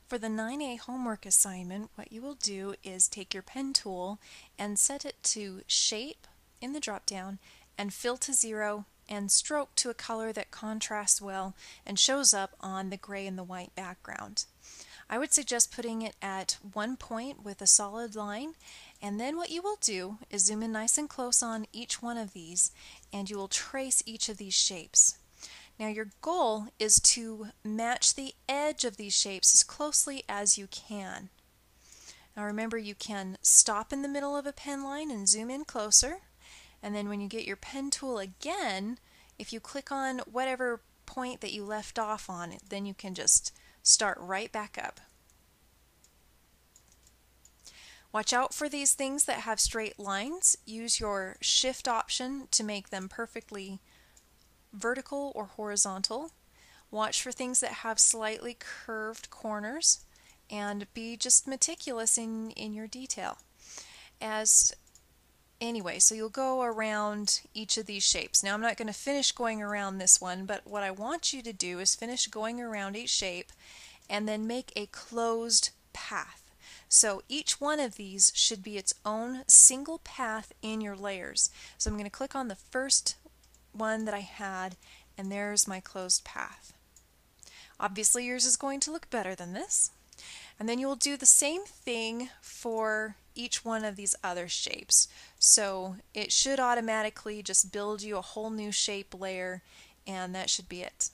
For the 9A homework assignment, what you will do is take your pen tool and set it to Shape in the drop-down and Fill to 0 and Stroke to a color that contrasts well and shows up on the gray and the white background. I would suggest putting it at 1 point with a solid line, and then what you will do is zoom in nice and close on each one of these and you will trace each of these shapes. Now your goal is to match the edge of these shapes as closely as you can. Now remember, you can stop in the middle of a pen line and zoom in closer, and then when you get your pen tool again, if you click on whatever point that you left off on, then you can just start right back up. Watch out for these things that have straight lines. Use your shift option to make them perfectly vertical or horizontal. Watch for things that have slightly curved corners and be just meticulous in your detail. So you'll go around each of these shapes. Now I'm not going to finish going around this one, but what I want you to do is finish going around each shape and then make a closed path. So each one of these should be its own single path in your layers. So I'm going to click on the first one that I had, and there's my closed path. Obviously yours is going to look better than this. And then you will do the same thing for each one of these other shapes. So it should automatically just build you a whole new shape layer, and that should be it.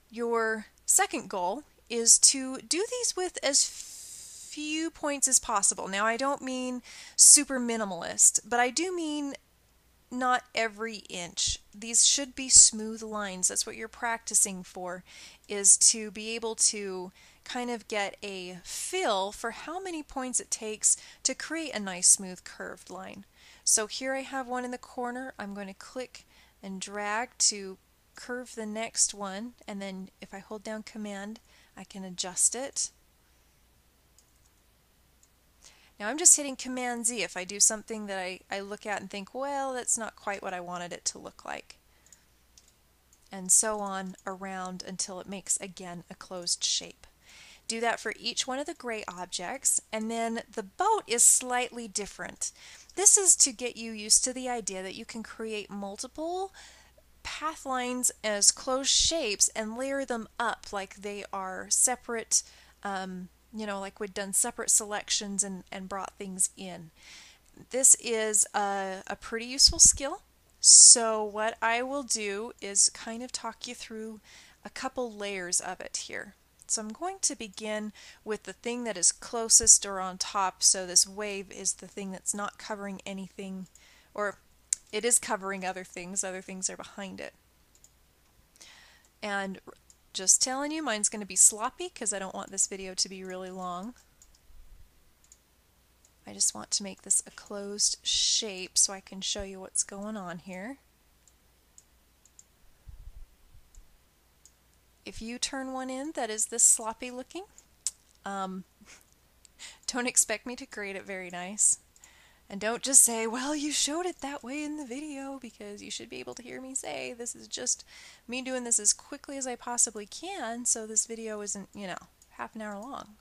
Your second goal is to do these with as few points as possible. Now I don't mean super minimalist, but I do mean not every inch. These should be smooth lines. That's what you're practicing for, is to be able to kind of get a feel for how many points it takes to create a nice smooth curved line. So here I have one in the corner. I'm going to click and drag to curve the next one, and then if I hold down Command I can adjust it. Now I'm just hitting Command Z if I do something that I look at and think, well, that's not quite what I wanted it to look like. And so on around until it makes, again, a closed shape. Do that for each one of the gray objects, and then the boat is slightly different. This is to get you used to the idea that you can create multiple path lines as closed shapes and layer them up like they are separate, like we'd done separate selections and brought things in. This is a pretty useful skill. So what I will do is kind of talk you through a couple layers of it here. So I'm going to begin with the thing that is closest or on top. So this wave is the thing that's not covering anything, or it is covering other things are behind it. And just telling you, mine's going to be sloppy because I don't want this video to be really long. I just want to make this a closed shape so I can show you what's going on here. If you turn one in that is this sloppy looking, don't expect me to create it very nice. And don't just say, well, you showed it that way in the video, because you should be able to hear me say this is just me doing this as quickly as I possibly can so this video isn't, half an hour long.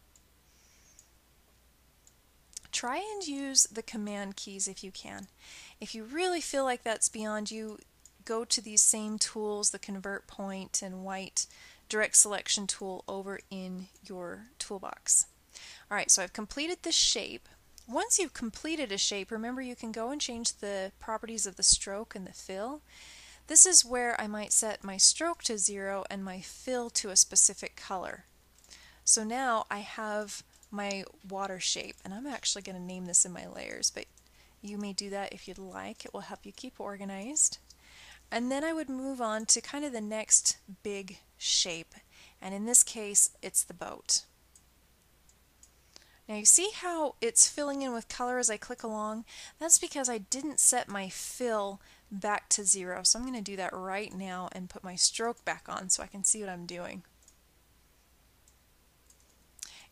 Try and use the command keys if you can. If you really feel like that's beyond you, go to these same tools, the convert point and white direct selection tool over in your toolbox. Alright, so I've completed the shape. Once you've completed a shape, remember you can go and change the properties of the stroke and the fill. This is where I might set my stroke to 0 and my fill to a specific color. So now I have my water shape, and I'm actually going to name this in my layers, but you may do that if you'd like. It will help you keep organized. And then I would move on to kind of the next big shape, and in this case it's the boat. Now you see how it's filling in with color as I click along? That's because I didn't set my fill back to 0, so I'm going to do that right now and put my stroke back on so I can see what I'm doing.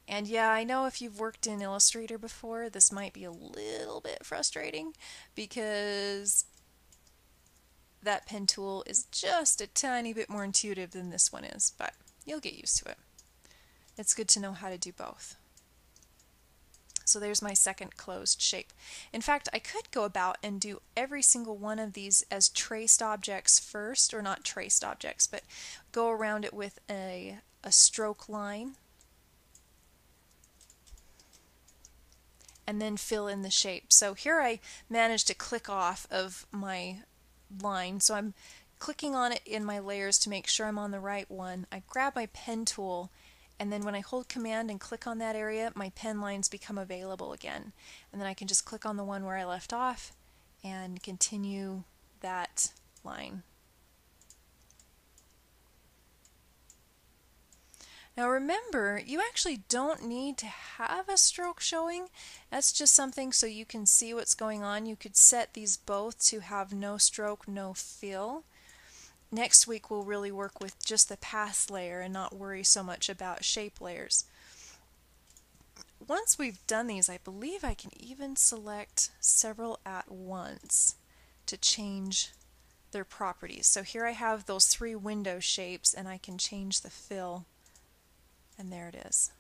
And yeah, I know if you've worked in Illustrator before, this might be a little bit frustrating because that pen tool is just a tiny bit more intuitive than this one is, but you'll get used to it. It's good to know how to do both. So there's my second closed shape. In fact, I could go about and do every single one of these as traced objects first, or not traced objects, but go around it with a stroke line and then fill in the shape. So here I managed to click off of my line, so I'm clicking on it in my layers to make sure I'm on the right one. I grab my pen tool, and then when I hold command and click on that area, my pen lines become available again. And then I can just click on the one where I left off and continue that line. Now remember, you actually don't need to have a stroke showing. That's just something so you can see what's going on. You could set these both to have no stroke, no fill. Next week we'll really work with just the path layer and not worry so much about shape layers. Once we've done these, I believe I can even select several at once to change their properties. So here I have those 3 window shapes, and I can change the fill, and there it is.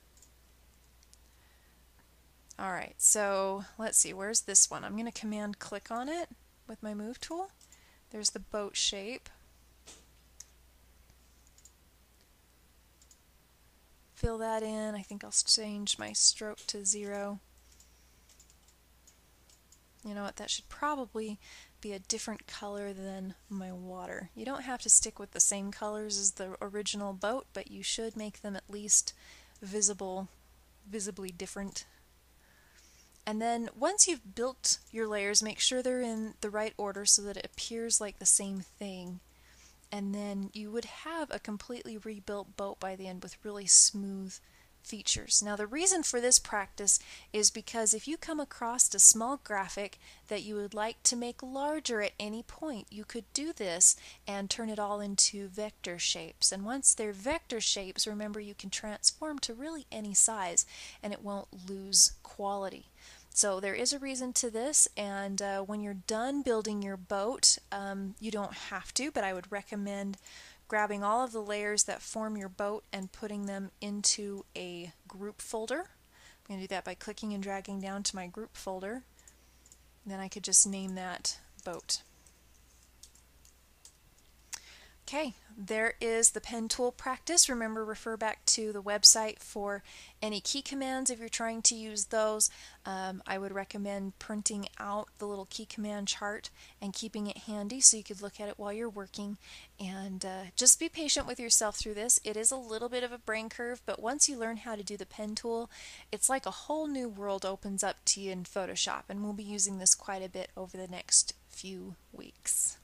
Alright, so let's see, where's this one? I'm going to command click on it with my move tool. There's the boat shape. Fill that in. I think I'll change my stroke to 0. You know what, that should probably be a different color than my water. You don't have to stick with the same colors as the original boat, but you should make them at least visibly different. And then once you've built your layers, make sure they're in the right order so that it appears like the same thing. And then you would have a completely rebuilt boat by the end with really smooth features. Now the reason for this practice is because if you come across a small graphic that you would like to make larger at any point, you could do this and turn it all into vector shapes. And once they're vector shapes, remember you can transform to really any size and it won't lose quality. So there is a reason to this, and when you're done building your boat, you don't have to, but I would recommend grabbing all of the layers that form your boat and putting them into a group folder. I'm going to do that by clicking and dragging down to my group folder. Then I could just name that boat. Okay, there is the pen tool practice. Remember, refer back to the website for any key commands if you're trying to use those. I would recommend printing out the little key command chart and keeping it handy so you could look at it while you're working. And just be patient with yourself through this. It is a little bit of a brain curve, but once you learn how to do the pen tool, it's like a whole new world opens up to you in Photoshop, and we'll be using this quite a bit over the next few weeks.